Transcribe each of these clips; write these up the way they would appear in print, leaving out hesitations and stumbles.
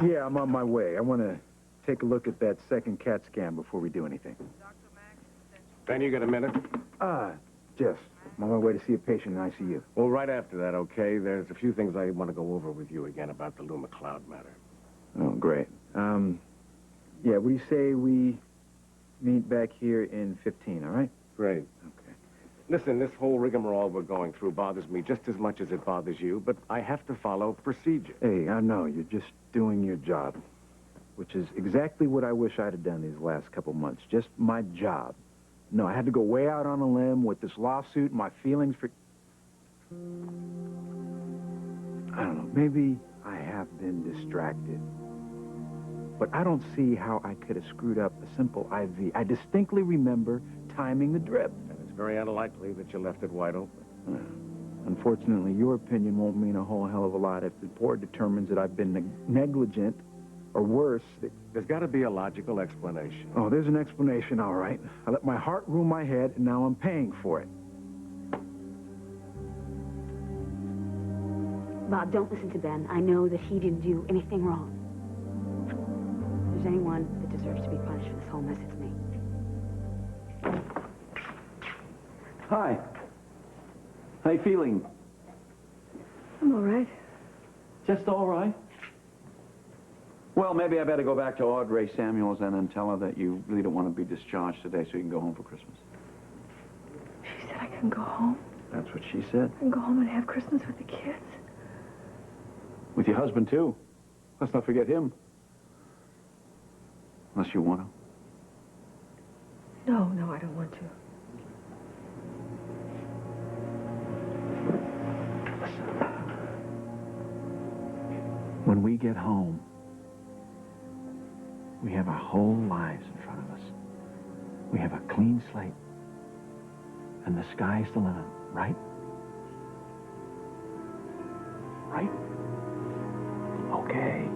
Yeah, I'm on my way. I want to take a look at that second CAT scan before we do anything. Ben, you got a minute? Just. I'm on my way to see a patient in ICU. Well, right after that, okay? There's a few things I want to go over with you again about the Lou McLeod matter. Oh, great. Yeah, what do you say we meet back here in 15, all right? Great. Okay. Listen, this whole rigmarole we're going through bothers me just as much as it bothers you, but I have to follow procedure. Hey, I know, you're just doing your job, which is exactly what I wish I'd have done these last couple months. Just my job. No, I had to go way out on a limb with this lawsuit and my feelings for... I don't know, maybe I have been distracted. But I don't see how I could have screwed up a simple IV. I distinctly remember timing the drip. And it's very unlikely that you left it wide open. Unfortunately, your opinion won't mean a whole hell of a lot if the board determines that I've been negligent, or worse. There's got to be a logical explanation. Oh, there's an explanation, all right. I let my heart rule my head, and now I'm paying for it. Bob, don't listen to Ben. I know that he didn't do anything wrong. If there's anyone that deserves to be punished for this whole mess, it's me. Hi. How you feeling? I'm all right. Just all right? Well, maybe I better go back to Audrey Samuels and then tell her that you really don't want to be discharged today so you can go home for Christmas. She said I can go home. That's what she said. I can go home and have Christmas with the kids. With your husband, too. Let's not forget him. Unless you want to. No, I don't want to. When we get home, we have our whole lives in front of us. We have a clean slate. And the sky's the limit, right? Right? Okay.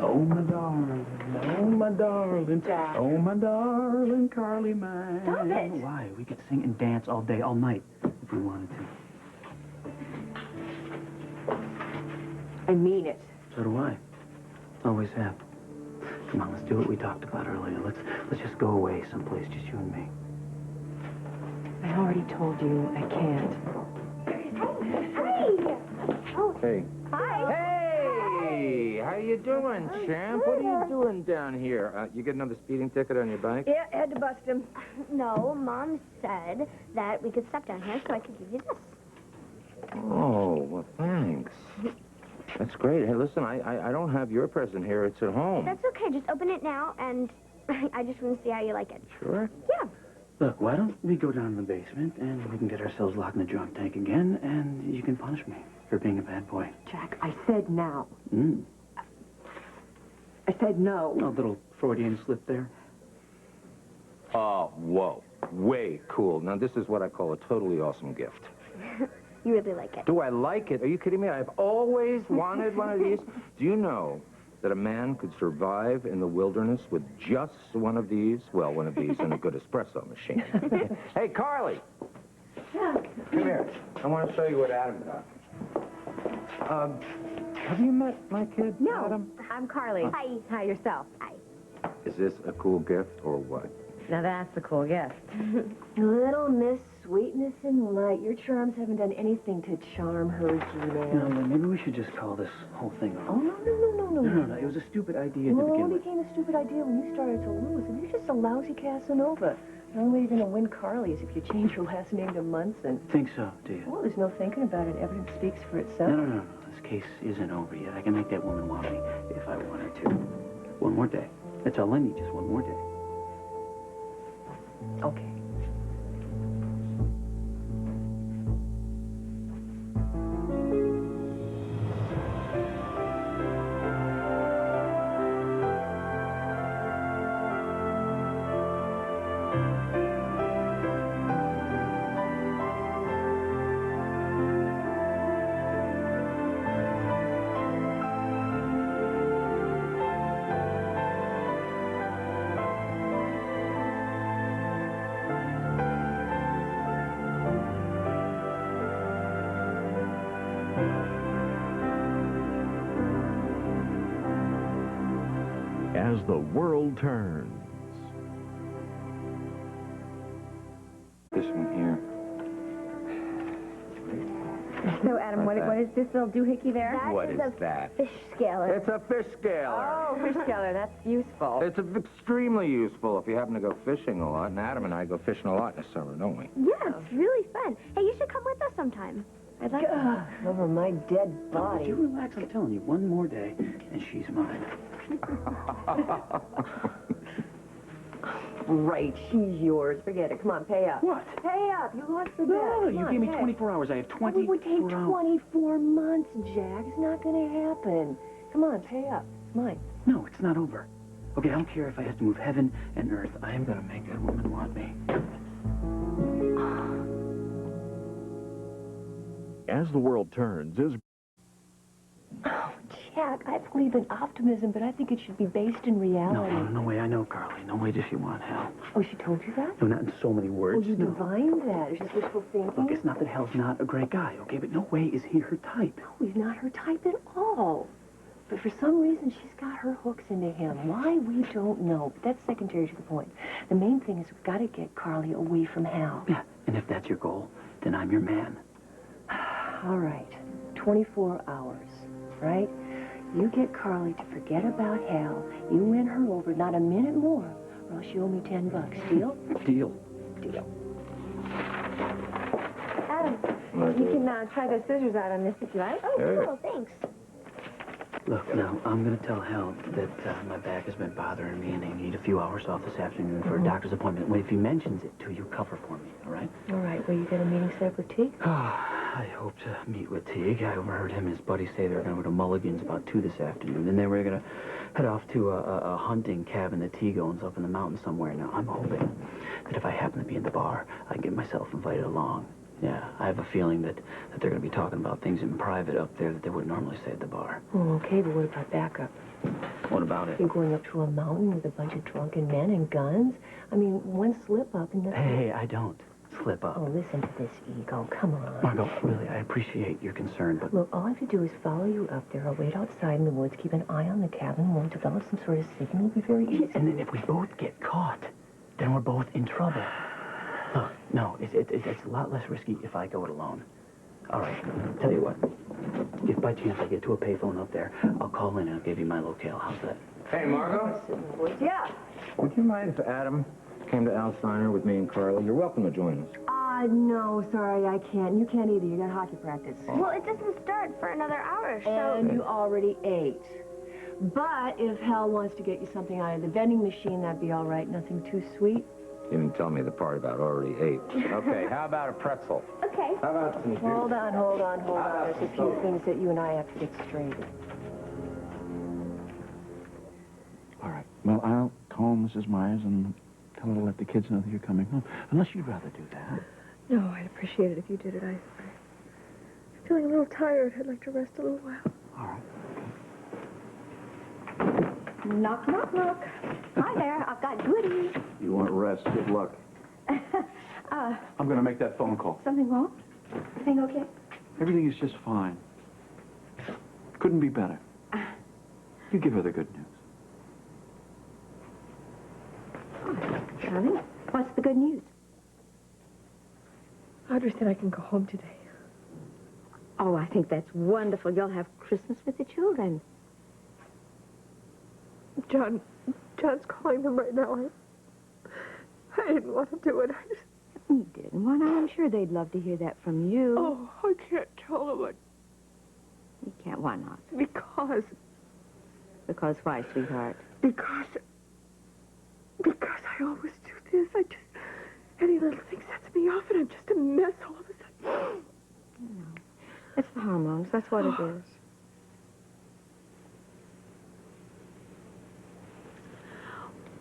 Oh, my darling, Jack. oh, my darling, Carly mine. Stop it. Why? We could sing and dance all day, all night, if we wanted to. I mean it. So do I. Always have. Come on, let's do what we talked about earlier. Let's just go away someplace, just you and me. I already told you I can't. Hey. Hey, how you doing, champ? What are you doing down here? You get another speeding ticket on your bike? Yeah, had to bust him. No, Mom said that we could stop down here so I could give you this. Oh, well, thanks. That's great. Hey, listen, I don't have your present here. It's at home. That's okay. Just open it now, and I just want to see how you like it. Sure? Yeah. Look, why don't we go down to the basement and we can get ourselves locked in the drunk tank again, and you can punish me for being a bad boy. Jack, I said now. Mm. I said no. A little Freudian slip there. Oh, whoa. Way cool. Now, this is what I call a totally awesome gift. You really like it. Do I like it? Are you kidding me? I've always wanted one of these. Do you know that a man could survive in the wilderness with just one of these? Well, one of these and a good espresso machine. Hey, Carly. Jack. Come here. I want to show you what Adam got. Have you met my kid, No, Adam? I'm Carly. Hi. Hi, yourself. Hi. Is this a cool gift or what? Now that's a cool gift. Little Miss Sweetness and Light. Your charms haven't done anything to charm her, Gina. No, maybe we should just call this whole thing off. Oh, no. No, it was a stupid idea to Well, begin it with. became a stupid idea when you started to lose. And you're just a lousy Casanova. The only way you're going to win Carly is if you change your last name to Munson. Think so, do you? Well, there's no thinking about it. Evidence speaks for itself. No. This case isn't over yet. I can make that woman want me if I wanted to. One more day. That's all I need, just one more day. Okay. As the World Turns. This one here. So, Adam, what is this little doohickey there? What is that? Fish scaler. It's a fish scaler. Oh, fish scaler. That's useful. It's extremely useful if you happen to go fishing a lot, and Adam and I go fishing a lot in the summer, don't we? Yeah, it's really fun. Hey, you should come with us sometime. I'd like to. Over my dead Would body. you relax? I'm telling you, one more day, and she's mine. Right, she's yours. Forget it. Come on, pay up. What? Pay up. You lost the bet. No, Come you on, gave me pay. 24 hours. I have 24 It would take hours. 24 months, Jack. It's not going to happen. Come on, pay up. It's mine. No, it's not over. Okay, I don't care if I have to move heaven and earth. I am going to make that woman want me. As the World Turns is... Oh, Jack, I believe in optimism, but I think it should be based in reality. No way. I know, Carly. No way does she want hell. Oh, she told you that? No, not in so many Oh, words. you no. divined that. Is this wishful thinking? Look, it's not that Hell's not a great guy, okay? But no way is he her type. No, he's not her type at all. But for some reason, she's got her hooks into him. Why, we don't know. But that's secondary to the point. The main thing is we've got to get Carly away from Hal. Yeah, and if that's your goal, then I'm your man. All right. 24 hours, right? You get Carly to forget about Hal. You win her over, not a minute more, or else you owe me $10. Deal? Deal. Deal. Adam, you can try those scissors out on this if you like. Oh, cool. Thanks. Look, now, I'm going to tell Hal that my back has been bothering me and I need a few hours off this afternoon for a doctor's appointment. Well, if he mentions it to you, cover for me, all right? All right. Well, you got a meeting set up with Teague? I hope to meet with Teague. I overheard him and his buddies say they were going to go to Mulligan's about 2 this afternoon. Then they were going to head off to a hunting cabin that Teague owns up in the mountains somewhere. Now, I'm hoping that if I happen to be in the bar, I can get myself invited along. Yeah, I have a feeling that they're going to be talking about things in private up there that they wouldn't normally say at the bar. Oh, okay, but what about backup? What about it? You're going up to a mountain with a bunch of drunken men and guns? I mean, one slip up and nothing... Hey, I don't slip up. Oh, listen to this ego. Come on. Margot, really, I appreciate your concern, but... Look, all I have to do is follow you up there. I'll wait outside in the woods, keep an eye on the cabin. We'll develop some sort of signal. It'll be very easy. And then if we both get caught, then we're both in trouble. Look, no, it's a lot less risky if I go it alone. All right, tell you what. If by chance I get to a payphone up there, I'll call in and I'll give you my locale. How's that? Hey, Margot. Yeah. Would you mind if Adam came to Al Steiner with me and Carly? You're welcome to join us. No, sorry, I can't. You can't either. You got hockey practice. Well, it doesn't start for another hour, so... And you already ate. But if Hal wants to get you something out of the vending machine, that'd be all right. Nothing too sweet. You didn't tell me the part about already ate. Okay, how about a pretzel? Okay. How about some juice? Hold on. There's a few things that you and I have to get straight. All right. Well, I'll call Mrs. Myers and tell her to let the kids know that you're coming home. Unless you'd rather do that. No, I'd appreciate it if you did it. I'm feeling a little tired. I'd like to rest a little while. All right. Knock, knock, knock. Hi there. I've got goodies. You want rest? Good luck. I'm going to make that phone call. Something wrong? Everything okay? Everything is just fine. Couldn't be better. You give her the good news. Charlie, what's the good news? Audrey said I can go home today. Oh, I think that's wonderful. You'll have Christmas with the children. John's calling them right now. I didn't want to do it. You didn't want to. I'm sure they'd love to hear that from you. Oh, I can't tell them. You can't. Why not? Because Why, sweetheart? Because I always do this. Any little thing sets me off, and I'm just a mess all of a sudden. It's the hormones. That's what it is.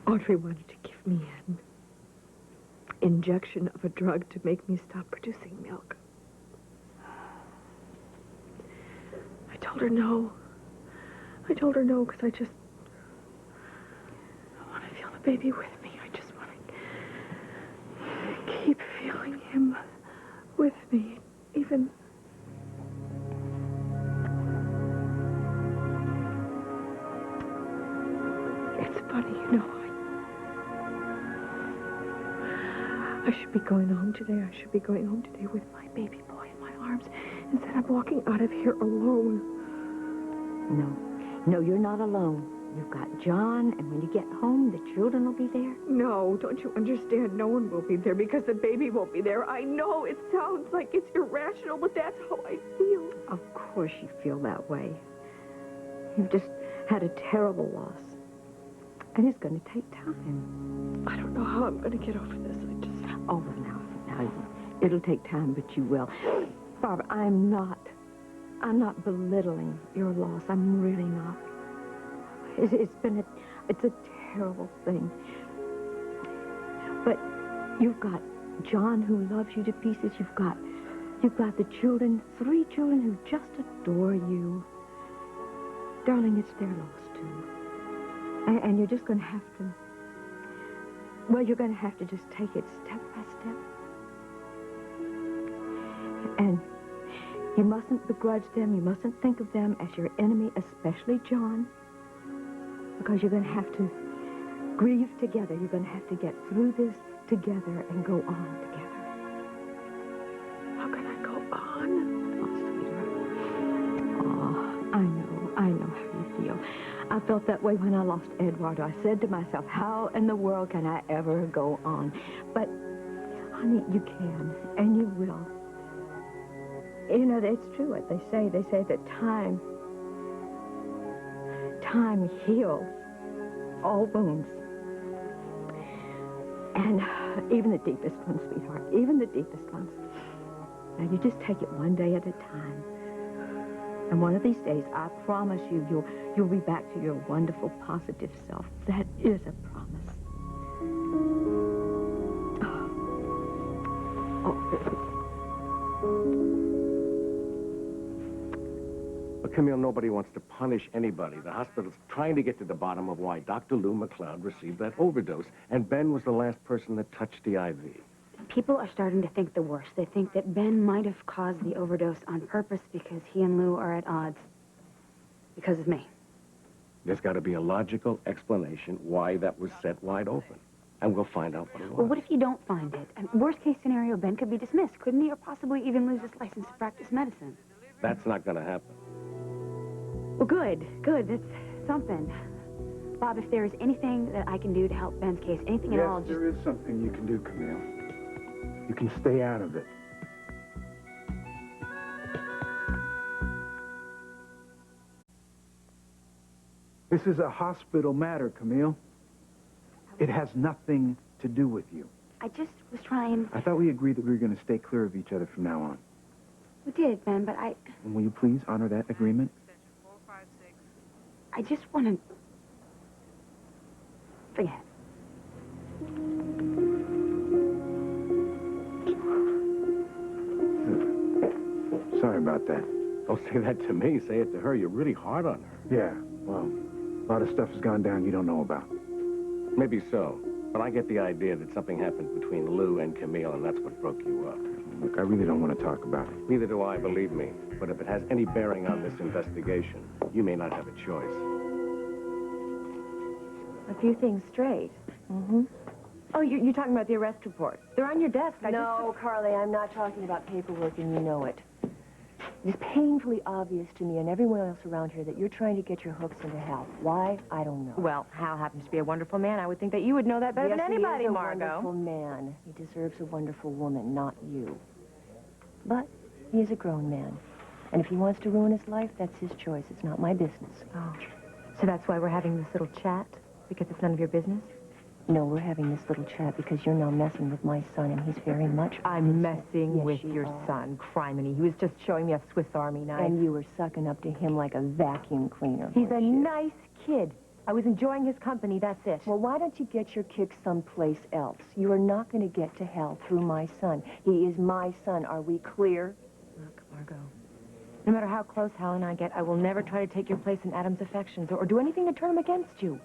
Audrey wanted to give me an injection of a drug to make me stop producing milk. I told her no. Because I want to feel the baby with me. I just want to keep feeling him with me, even... It's funny, you know. I should be going home today. I should be going home today with my baby boy in my arms. Instead, I'm walking out of here alone. No, you're not alone. You've got John, and when you get home, the children will be there. No, don't you understand? No one will be there because the baby won't be there. I know it sounds like it's irrational, but that's how I feel. Of course you feel that way. You've just had a terrible loss. And it's going to take time. I don't know how I'm going to get over this. Oh, well, now, it'll take time, but you will. Barbara, I'm not belittling your loss. I'm really not. It's a terrible thing. But you've got John who loves you to pieces. You've got the children, 3 children who just adore you. Darling, it's their loss, too. And you're just going to have to... Well, you're going to have to just take it step by step. And you mustn't begrudge them. You mustn't think of them as your enemy, especially John. Because you're going to have to grieve together. You're going to have to get through this together and go on together. How can I go on? Oh, sweetheart. Oh, I know how you feel. I felt that way when I lost Eduardo. I said to myself, how in the world can I ever go on? But, honey, you can, and you will. You know, it's true what they say. They say that time heals all wounds. And even the deepest ones, sweetheart, even the deepest ones. Now, you just take it one day at a time. And one of these days, I promise you, you'll be back to your wonderful, positive self. That is a promise. But, Camille, nobody wants to punish anybody. The hospital's trying to get to the bottom of why Dr. Lou McLeod received that overdose, and Ben was the last person that touched the IV. People are starting to think the worst. They think that Ben might have caused the overdose on purpose because he and Lou are at odds. Because of me. There's got to be a logical explanation why that was set wide open. And we'll find out what it was. Well, what if you don't find it? Worst case scenario, Ben could be dismissed, couldn't he? Or possibly even lose his license to practice medicine. That's not going to happen. Well, good. That's something. Bob, if there is anything that I can do to help Ben's case, anything at all, Yes, there is something you can do, Camille. You can stay out of it. This is a hospital matter, Camille. It has nothing to do with you. I just was trying... I thought we agreed that we were going to stay clear of each other from now on. We did, Ben, but And will you please honor that agreement? I just want to... Forget it. Sorry about that. Don't say that to me. Say it to her. You're really hard on her. Yeah, well, a lot of stuff has gone down you don't know about. Maybe so. But I get the idea that something happened between Lou and Camille, and that's what broke you up. Look, I really don't want to talk about it. Neither do I, believe me. But if it has any bearing on this investigation, you may not have a choice. A few things straight. Mm-hmm. Oh, you're talking about the arrest report. They're on your desk. No, Carly, I'm not talking about paperwork, and you know it. It's painfully obvious to me and everyone else around here that you're trying to get your hooks into Hal. Why? I don't know. Well, Hal happens to be a wonderful man. I would think that you would know that better than anybody, he is a Margot. wonderful man. He deserves a wonderful woman, not you. But he is a grown man. And if he wants to ruin his life, that's his choice. It's not my business. Oh, so that's why we're having this little chat? Because it's none of your business? No, we're having this little chat because you're now messing with my son, and he's very much... I'm messing Yes, with you your are. son. Criminy. He was just showing me a Swiss Army knife. And you were sucking up to him like a vacuum cleaner. He's a weren't you? nice kid. I was enjoying his company, that's it. Well, why don't you get your kick someplace else? You are not going to get to hell through my son. He is my son. Are we clear? Look, Margot, no matter how close Hal and I get, I will never try to take your place in Adam's affections or do anything to turn him against you.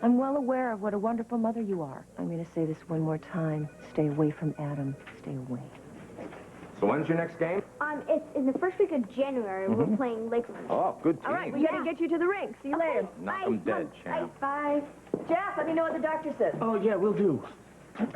I'm well aware of what a wonderful mother you are. I'm going to say this one more time. Stay away from Adam. Stay away. So when's your next game? It's in the first week of January. We're playing Lakeland. Oh, good team. All right, we got to get you to the rink. See you later. Knock 'em dead, champ. Bye. Jeff, let me know what the doctor says. Oh, yeah, we'll do. What's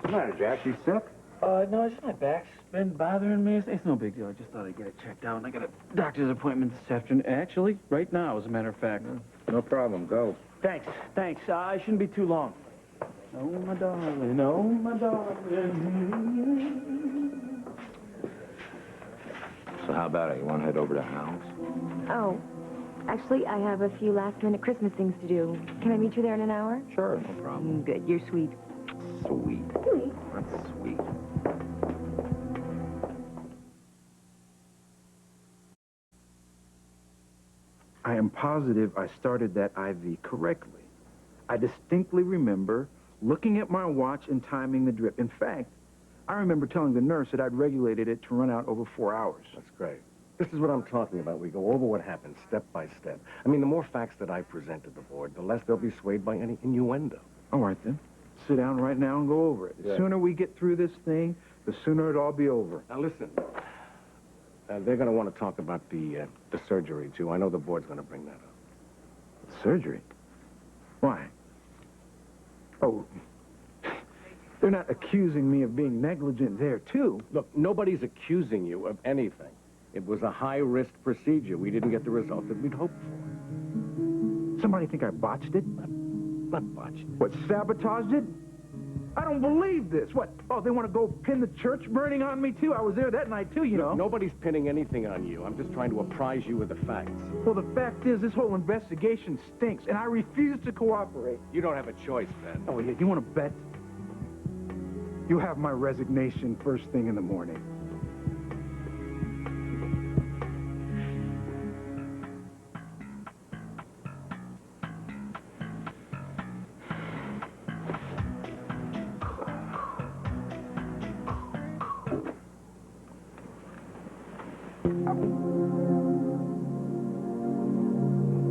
the matter, Jack? You sick? No, it's my back's been bothering me. It's no big deal. I just thought I'd get it checked out. And I got a doctor's appointment this afternoon. Actually, right now, as a matter of fact. No problem. Go. Thanks. I shouldn't be too long. Oh, my darling. Oh, my darling. So how about it? You want to head over to the house? Oh, actually, I have a few last-minute Christmas things to do. Can I meet you there in an hour? Sure, no problem. Good, you're sweet. Sweet. That's sweet. I am positive I started that IV correctly. I distinctly remember looking at my watch and timing the drip. In fact, I remember telling the nurse that I'd regulated it to run out over 4 hours. That's great. This is what I'm talking about. We go over what happened step by step. I mean, the more facts that I present to the board, the less they'll be swayed by any innuendo. All right, then. Sit down right now and go over it. The sooner we get through this thing, the sooner it'll all be over. Now, listen. They're going to want to talk about the surgery, too. I know the board's going to bring that up. Surgery? Why? Oh, they're not accusing me of being negligent there, too. Look, nobody's accusing you of anything. It was a high-risk procedure. We didn't get the result that we'd hoped for. Somebody think I botched it? Not botched. What, sabotaged it? I don't believe this. What? Oh, they want to go pin the church burning on me, too? I was there that night, too, you know. Nobody's pinning anything on you. I'm just trying to apprise you with the facts. Well, the fact is, this whole investigation stinks, and I refuse to cooperate. You don't have a choice, Ben. Oh, yeah, you want to bet? You have my resignation first thing in the morning.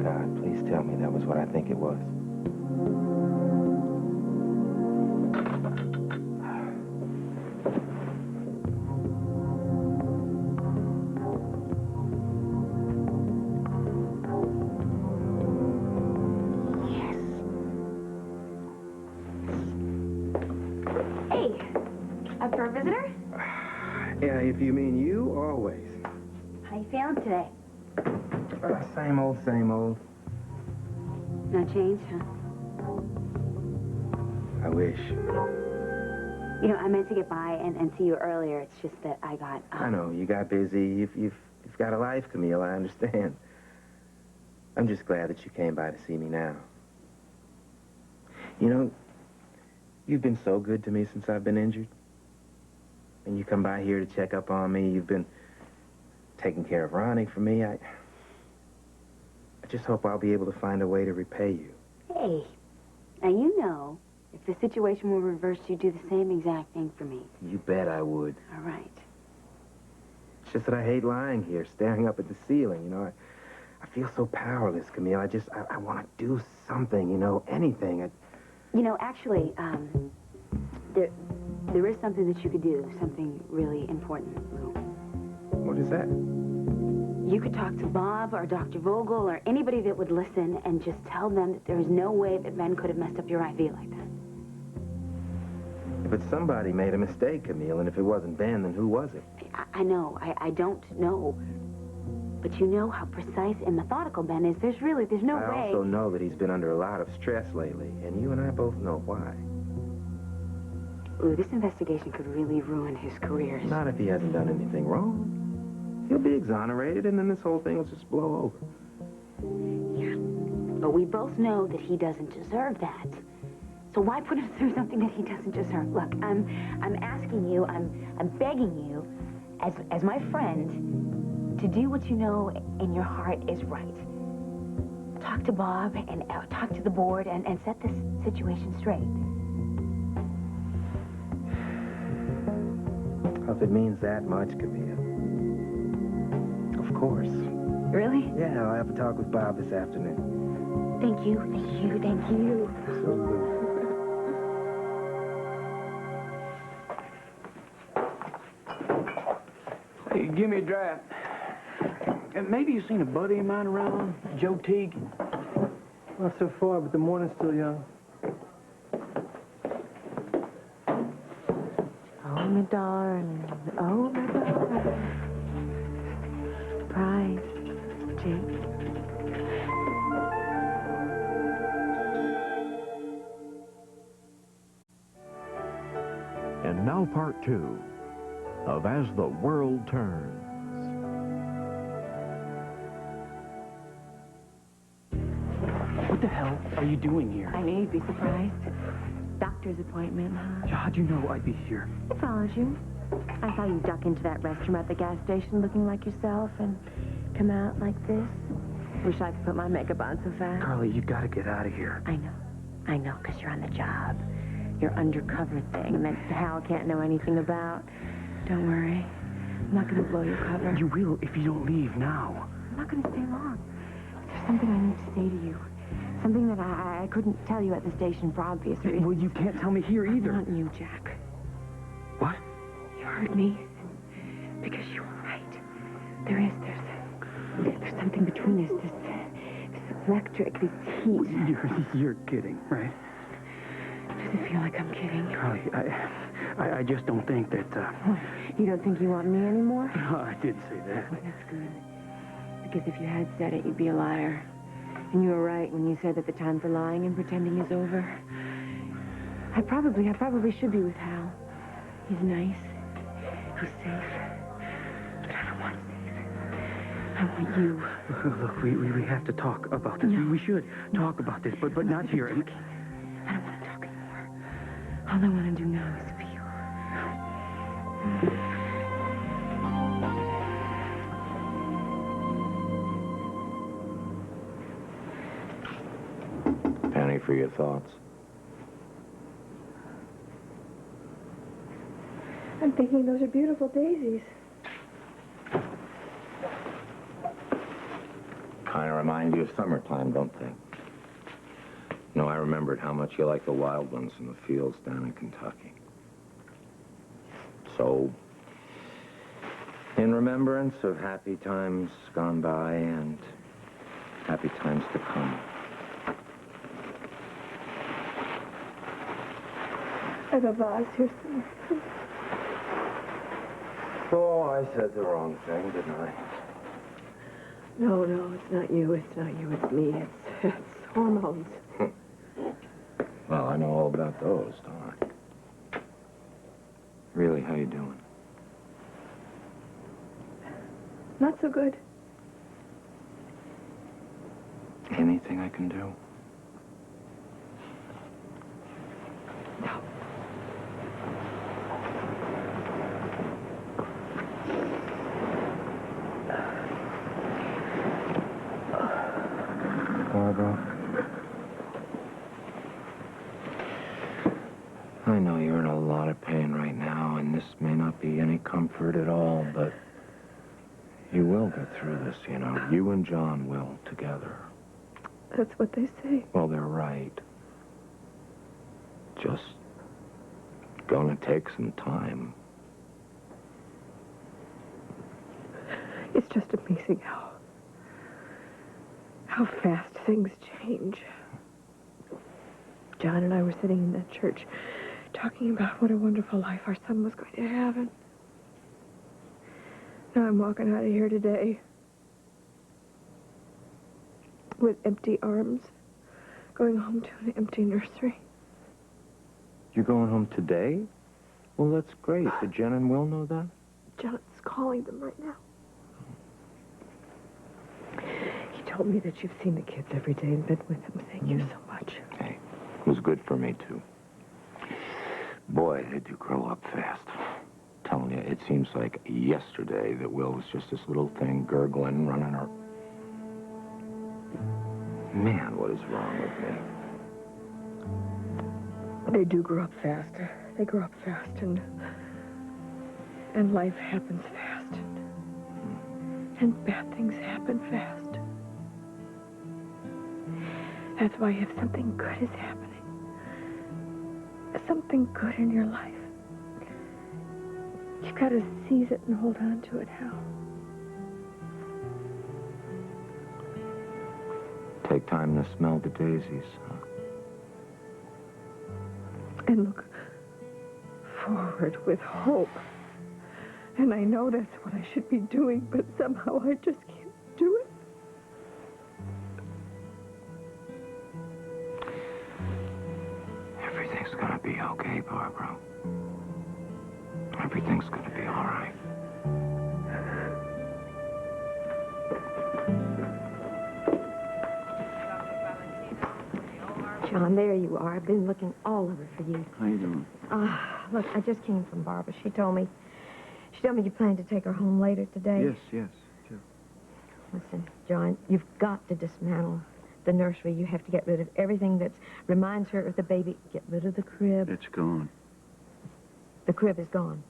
God, please tell me that was what I think it was. Hey, up for a visitor? Yeah, if you mean you, always. How you feeling today? Same old, same old. No change, huh? I wish. You know, I meant to get by and see you earlier. It's just that I got... I know, you got busy. You've got a life, Camille, I understand. I'm just glad that you came by to see me now. You know, you've been so good to me since I've been injured. And you come by here to check up on me. You've been taking care of Ronnie for me. I just hope I'll be able to find a way to repay you. Hey, now you know, if the situation were reversed, you'd do the same exact thing for me. You bet I would. All right. It's just that I hate lying here, staring up at the ceiling, you know. I feel so powerless, Camille. I want to do something, you know, anything. You know, actually, there is something that you could do, something really important, Lou. What is that? You could talk to Bob or Dr. Vogel or anybody that would listen and just tell them that there is no way that Ben could have messed up your IV like that. But somebody made a mistake, Camille, and if it wasn't Ben, then who was it? I know. I don't know. But you know how precise and methodical Ben is. There's no way... I also know that he's been under a lot of stress lately, and you and I both know why. Ooh, this investigation could really ruin his career. Not if he hasn't done anything wrong. He'll be exonerated, and then this whole thing will just blow over. Yeah, but we both know that he doesn't deserve that. So why put him through something that he doesn't deserve? Look, I'm asking you, I'm begging you, as my friend, to do what you know in your heart is right. Talk to Bob and talk to the board and set this situation straight. If it means that much, Camille. Of course. Really? Yeah, I'll have a talk with Bob this afternoon. Thank you. So good. Hey, give me a draft. And maybe you've seen a buddy of mine around, Joe Teague. Not so far, but the morning's still young. Oh, my darling. Oh, my darling. Surprise, Jake. And now part 2 of As the World Turns. What the hell are you doing here? I knew you'd be surprised. Doctor's appointment, huh? How'd you know I'd be here? I followed you. I saw you duck into that restroom at the gas station looking like yourself and come out like this. Wish I could put my makeup on so fast. Carly, you gotta get out of here. I know, because you're on the job. Your undercover thing that Hal can't know anything about. Don't worry. I'm not going to blow your cover. You will if you don't leave now. I'm not going to stay long. There's something I need to say to you. Something that I couldn't tell you at the station for obvious reasons. Well, you can't tell me here either. Not you, Jack. What? You heard me. Because you were right. There's something between us. This electric, this heat. You're kidding, right? Does it feel like I'm kidding? Carly, I just don't think that, You don't think you want me anymore? No, I did say that. Well, that's good. Because if you had said it, you'd be a liar. And you were right when you said that the time for lying and pretending is over. I probably should be with Hal. He's nice. He's safe. But I don't want safe. I want you. Look, we have to talk about this. No. We should talk about this, but not here. I don't want to talk anymore. All I want to do now is feel. Penny for your thoughts. I'm thinking those are beautiful daisies. Kind of remind you of summertime, don't they? No, I remembered how much you like the wild ones in the fields down in Kentucky. So, in remembrance of happy times gone by and happy times to come. I have a vase here somewhere. Oh, I said the wrong thing, didn't I? No, it's not you. It's not you. It's me. It's hormones. Well, I know all about those, don't I? Really, how you doing? Not so good. Anything I can do? Barbara, I know you're in a lot of pain right now, and this may not be any comfort at all, but you will get through this, you know. You and John will, together. That's what they say. Well, they're right. Just gonna take some time. It's just amazing how fast things change. John and I were sitting in that church talking about what a wonderful life our son was going to have, and now I'm walking out of here today with empty arms, going home to an empty nursery. You're going home today? Well, that's great. Did Jen and Will know that? John's calling them right now. He told me that you've seen the kids every day and been with them. Thank you so much. Hey, it was good for me, too. Boy, they do grow up fast. Telling you, it seems like yesterday that Will was just this little thing gurgling, running around. Man, what is wrong with me? They do grow up fast. They grow up fast, and life happens fast, and bad things happen fast. That's why if something good is happening, something good in your life, you've got to seize it and hold on to it, Hal. Take time to smell the daisies, huh? And look forward with hope. And I know that's what I should be doing, but somehow I just can't do it. Everything's gonna be okay, Barbara. Everything's gonna be all right. John, there you are. I've been looking all over for you. How you doing? Look, I just came from Barbara. She told me you plan to take her home later today. Yes, sure. Listen, John, you've got to dismantle the nursery. You have to get rid of everything that reminds her of the baby. Get rid of the crib. It's gone. The crib is gone.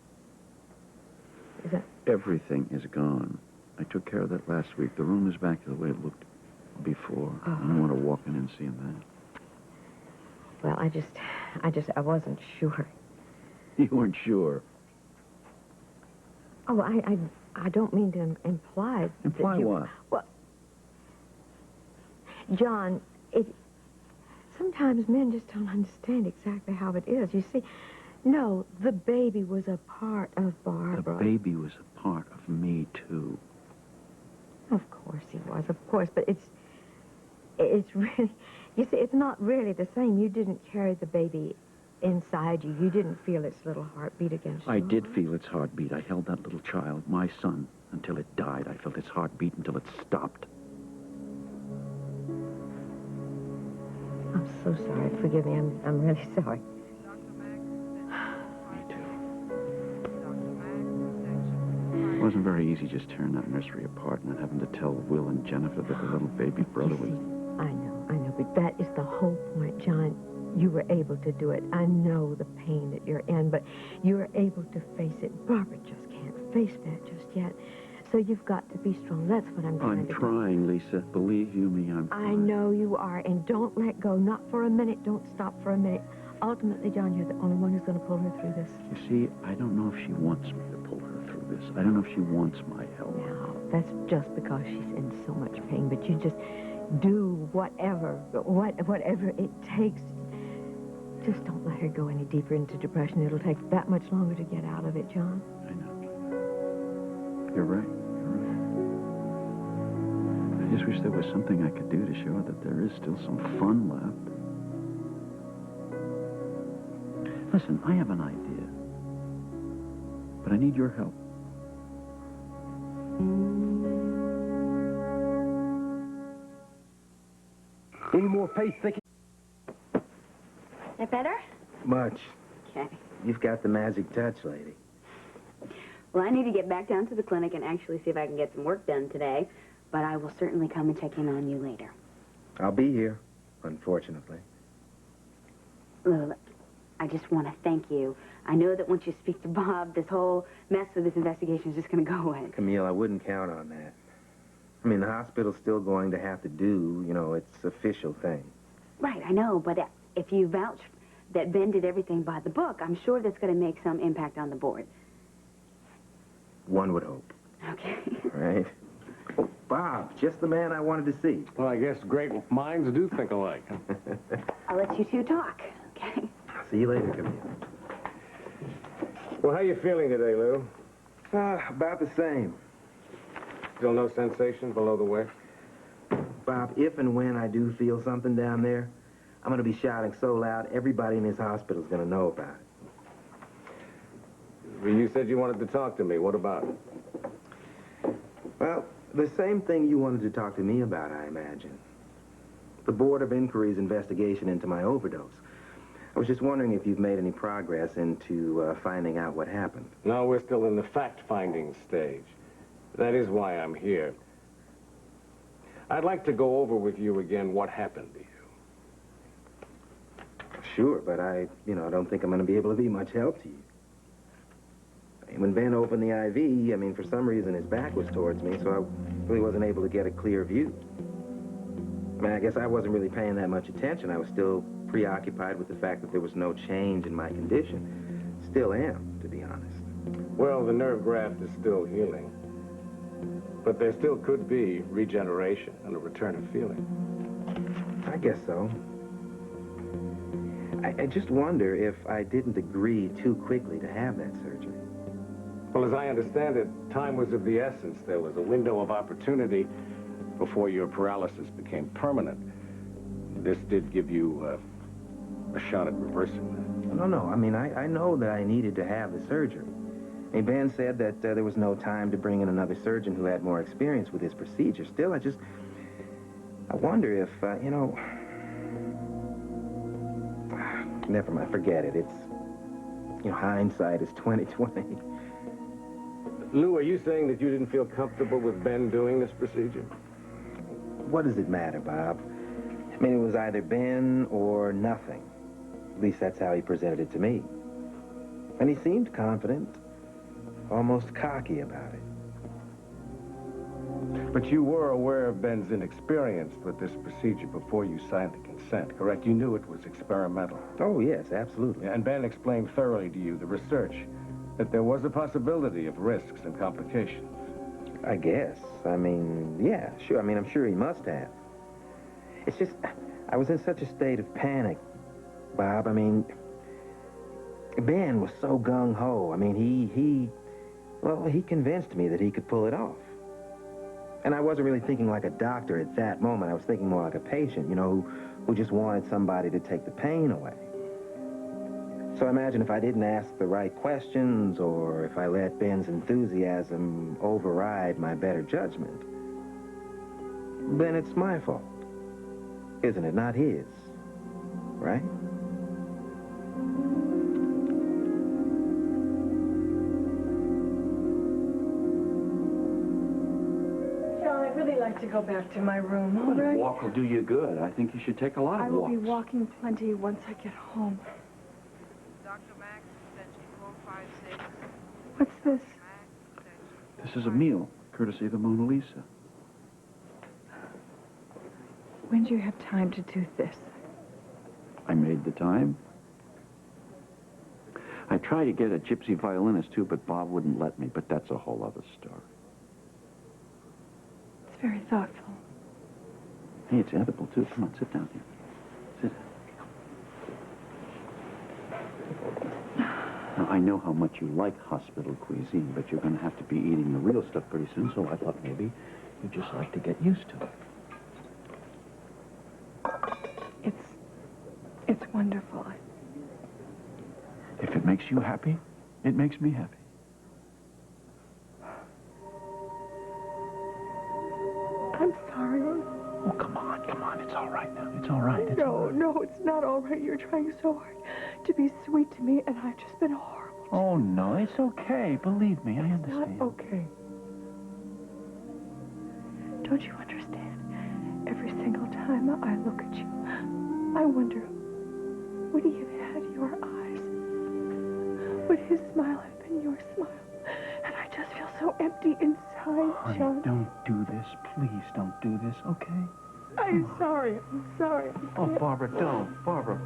Is that... Everything is gone. I took care of that last week. The room is back to the way it looked before. I don't want to walk in and see that. Well, I wasn't sure. You weren't sure. Oh, I don't mean to imply... Imply what? Well, John, sometimes men just don't understand exactly how it is. You see, no, the baby was a part of Barbara. The baby was a part of me, too. Of course he was, of course, but it's really... You see, it's not really the same. You didn't carry the baby inside you. You didn't feel its little heartbeat against you. I did feel its heartbeat. I held that little child, my son, until it died. I felt its heartbeat until it stopped. I'm so sorry. Forgive me. I'm really sorry. Me too. It wasn't very easy just tearing that nursery apart and then having to tell Will and Jennifer that the little baby brother was... I know, but that is the whole point, John. You were able to do it. I know the pain that you're in, but you were able to face it. Barbara just can't face that just yet. So you've got to be strong. That's what I'm trying to do. I'm trying, Lisa. Believe you me, I'm trying. I know you are, and don't let go. Not for a minute. Don't stop for a minute. Ultimately, John, you're the only one who's going to pull her through this. You see, I don't know if she wants me to pull her through this. I don't know if she wants my help. Now, that's just because she's in so much pain, but you just do whatever it takes. Just don't let her go any deeper into depression. It'll take that much longer to get out of it, John. I know. You're right. I just wish there was something I could do to show her that there is still some fun left. Listen, I have an idea. But I need your help. Any more pace thinking? That better? Much. Okay. You've got the magic touch, lady. Well, I need to get back down to the clinic and actually see if I can get some work done today. But I will certainly come and check in on you later. I'll be here, unfortunately. Look, I just want to thank you. I know that once you speak to Bob, this whole mess with this investigation is just going to go away. Camille, I wouldn't count on that. I mean, the hospital's still going to have to do, its official thing. Right, I know, but if you vouch that Ben did everything by the book, I'm sure that's going to make some impact on the board. One would hope. Okay. Right? Oh, Bob, just the man I wanted to see. Well, I guess great minds do think alike. I'll let you two talk, okay? I'll see you later, Camille. Well, how you feeling today, Lou? About the same. Still no sensation below the waist? Bob, if and when I do feel something down there, I'm going to be shouting so loud, everybody in this hospital's going to know about it. Well, you said you wanted to talk to me. What about it? Well, the same thing you wanted to talk to me about, I imagine. The Board of Inquiry's investigation into my overdose. I was just wondering if you've made any progress into finding out what happened. No, we're still in the fact-finding stage. That is why I'm here. I'd like to go over with you again what happened to you. Sure, but I don't think I'm going to be able to be much help to you. When Ben opened the IV, for some reason his back was towards me, so I really wasn't able to get a clear view. I guess I wasn't really paying that much attention. I was still preoccupied with the fact that there was no change in my condition. Still am, to be honest. Well, the nerve graft is still healing. But there still could be regeneration and a return of feeling. I guess so. I just wonder if I didn't agree too quickly to have that surgery. Well, as I understand it, time was of the essence. There was a window of opportunity before your paralysis became permanent. This did give you a shot at reversing that. No. I mean, I know that I needed to have the surgery. I mean, Ben said that there was no time to bring in another surgeon who had more experience with his procedure. Still, I wonder if, never mind, forget it. It's, hindsight is 20/20. Lou, are you saying that you didn't feel comfortable with Ben doing this procedure? What does it matter, Bob? I mean, it was either Ben or nothing. At least that's how he presented it to me. And he seemed confident, almost cocky about it. But you were aware of Ben's inexperience with this procedure before you signed the consent, correct? You knew it was experimental. Oh, yes, absolutely. And Ben explained thoroughly to you the research, that there was a possibility of risks and complications. I guess. I mean, yeah, sure. I mean, I'm sure he must have. It's just, I was in such a state of panic, Bob. I mean, Ben was so gung-ho. I mean, he convinced me that he could pull it off. And I wasn't really thinking like a doctor at that moment. I was thinking more like a patient, who just wanted somebody to take the pain away. So imagine if I didn't ask the right questions, or if I let Ben's enthusiasm override my better judgment, then it's my fault. Isn't it? Not his. Right? John, I'd really like to go back to my room, all right? Walk will do you good. I think you should take a lot of I will walks. be walking plenty once I get home. Dr. Max, extension 456. What's this? This is a meal, courtesy of the Mona Lisa. When do you have time to do this? I made the time. I tried to get a gypsy violinist, too, but Bob wouldn't let me. But that's a whole other story. It's very thoughtful. Hey, it's edible, too. Come on, sit down here. Sit down. Now, I know how much you like hospital cuisine, but you're going to have to be eating the real stuff pretty soon, so I thought maybe you'd just like to get used to it. It's wonderful. If it makes you happy, it makes me happy. I'm sorry. Oh, come on. It's all right now. It's all right. It's all right. No, it's not all right. You're trying so hard to be sweet to me, and I've just been horrible. Oh, no, it's okay. Believe me, I understand. Not okay. Don't you understand? Every single time I look at you, I wonder, would he have had your eyes? Would his smile have been your smile? And I just feel so empty inside, Honey, John. don't do this. Please don't do this, okay? I'm sorry. Oh, Barbara, don't. Barbara.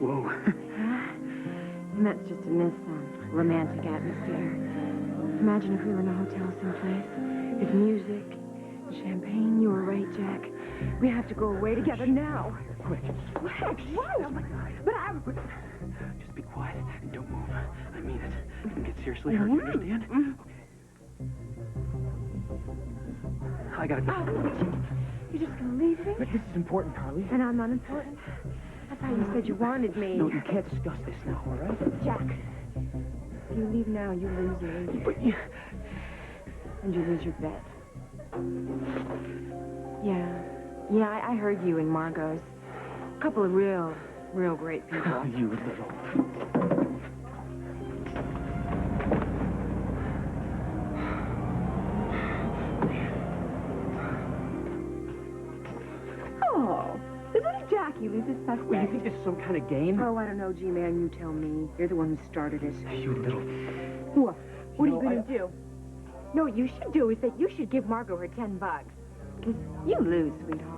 Whoa. And that's just in this romantic atmosphere. Imagine if we were in a hotel someplace with music, champagne. You were right, Jack. We have to go away together now. Quick. What? Oh, my God. But I'm... Just be quiet and don't move. I mean it. You can get seriously hurt, you understand? Okay. I gotta go. You're just gonna leave me? But this is important, Carly. And I'm unimportant? I thought you said you wanted me. No, you can't discuss this now, all right? Jack, if you leave now, you lose me. But you... And you lose your bet. Yeah, I heard you and Margot's. A couple of real great people. You little... Oh, is it a Jack you loses suspect? Well, you think this is some kind of game? Oh, I don't know, G-Man. You tell me. You're the one who started it. You little... What? What are No, you going to do? No, what you should do is that you should give Margot her $10. Because you lose, sweetheart.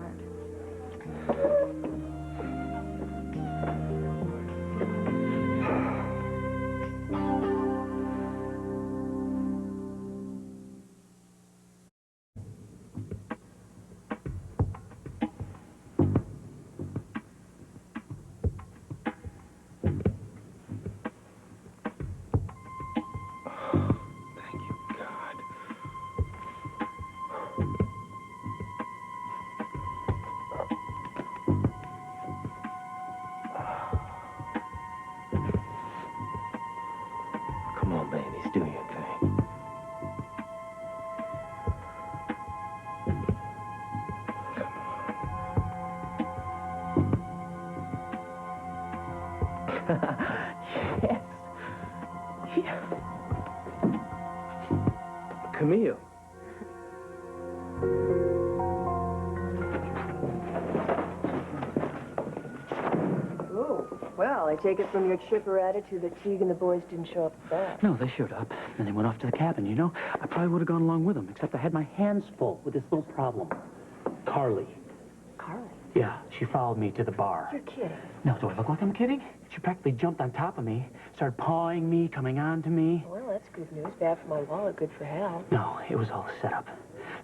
Yes. Yeah. Camille. Oh, well, I take it from your chipper attitude that Teague and the boys didn't show up for that. No, they showed up, and they went off to the cabin, you know? I probably would have gone along with them, except I had my hands full with this little problem. Carly. Carly? Yeah, she followed me to the bar. You're kidding. No, do I look like I'm kidding? She practically jumped on top of me, started pawing me, coming on to me. Well, that's good news. Bad for my wallet, good for Hal. No, it was all set up.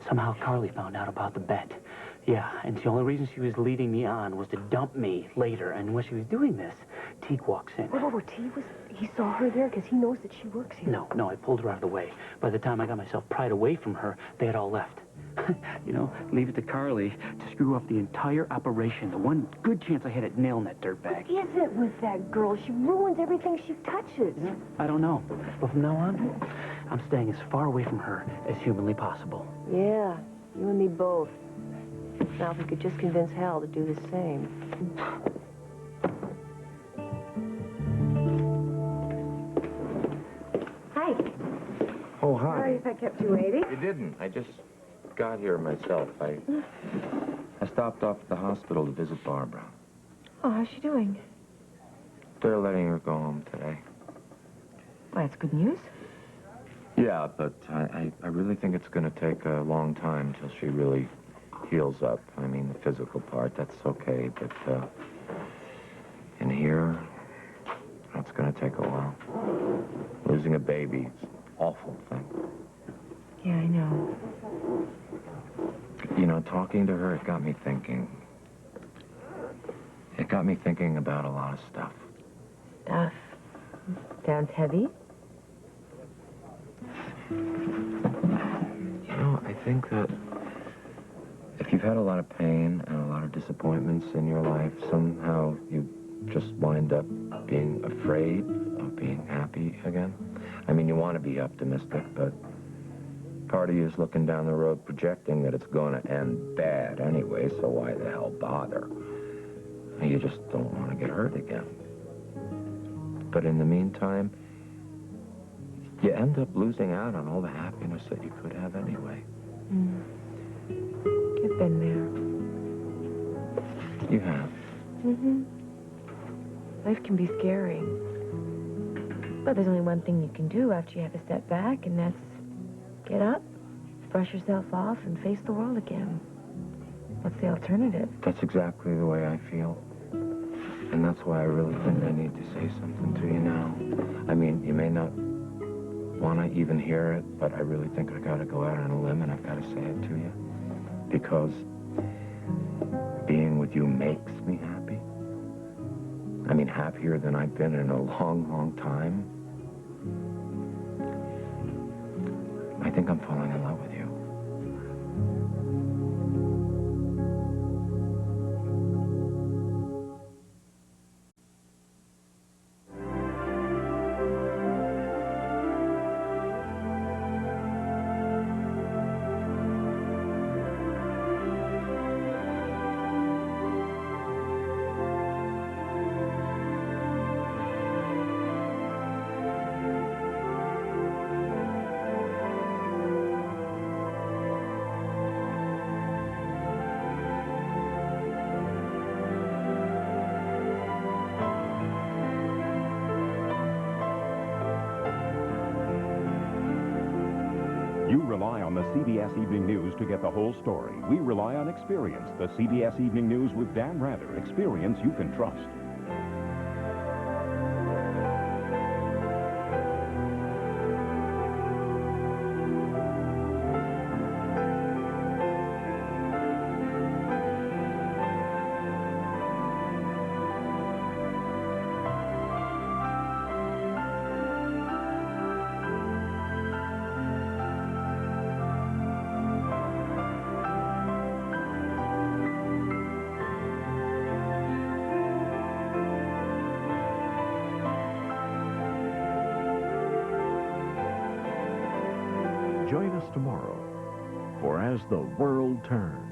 Somehow Carly found out about the bet. Yeah, and the only reason she was leading me on was to dump me later. And when she was doing this, Teague walks in. Whoa, he saw her there because he knows that she works here. No, I pulled her out of the way. By the time I got myself pried away from her, they had all left. You know, leave it to Carly to screw up the entire operation. The one good chance I had at nailing that dirtbag. What is it with that girl? She ruins everything she touches. Yeah, I don't know. But from now on, I'm staying as far away from her as humanly possible. Yeah, you and me both. Now, if we could just convince Hal to do the same. Hi. Oh, hi. Sorry if I kept you waiting. You didn't. I just got here myself. I stopped off at the hospital to visit Barbara. Oh, how's she doing? They're letting her go home today. Well, that's good news. Yeah, but I really think it's going to take a long time till she really heals up. I mean, the physical part, that's okay, but in here, that's going to take a while. Losing a baby is an awful thing. Yeah, I know. You know, talking to her, it got me thinking. It got me thinking about a lot of stuff. Stuff. Sounds heavy. You know, I think that if you've had a lot of pain and a lot of disappointments in your life, somehow you just wind up being afraid of being happy again. I mean, you want to be optimistic, but part of you is looking down the road projecting that it's going to end bad anyway, so why the hell bother? You just don't want to get hurt again. But in the meantime, you end up losing out on all the happiness that you could have anyway. I've been there. You have. Mm-hmm. Life can be scary. But there's only one thing you can do after you have a step back, and that's get up, brush yourself off, and face the world again. What's the alternative? That's exactly the way I feel. And that's why I really think I need to say something to you now. I mean, you may not want to even hear it, but I really think I got to go out on a limb and I've got to say it to you. Because being with you makes me happy. I mean, happier than I've been in a long, long time. I think I'm falling in love with you. You rely on the CBS Evening News to get the whole story. We rely on experience. The CBS Evening News with Dan Rather. Experience you can trust. Join us tomorrow for As the World Turns.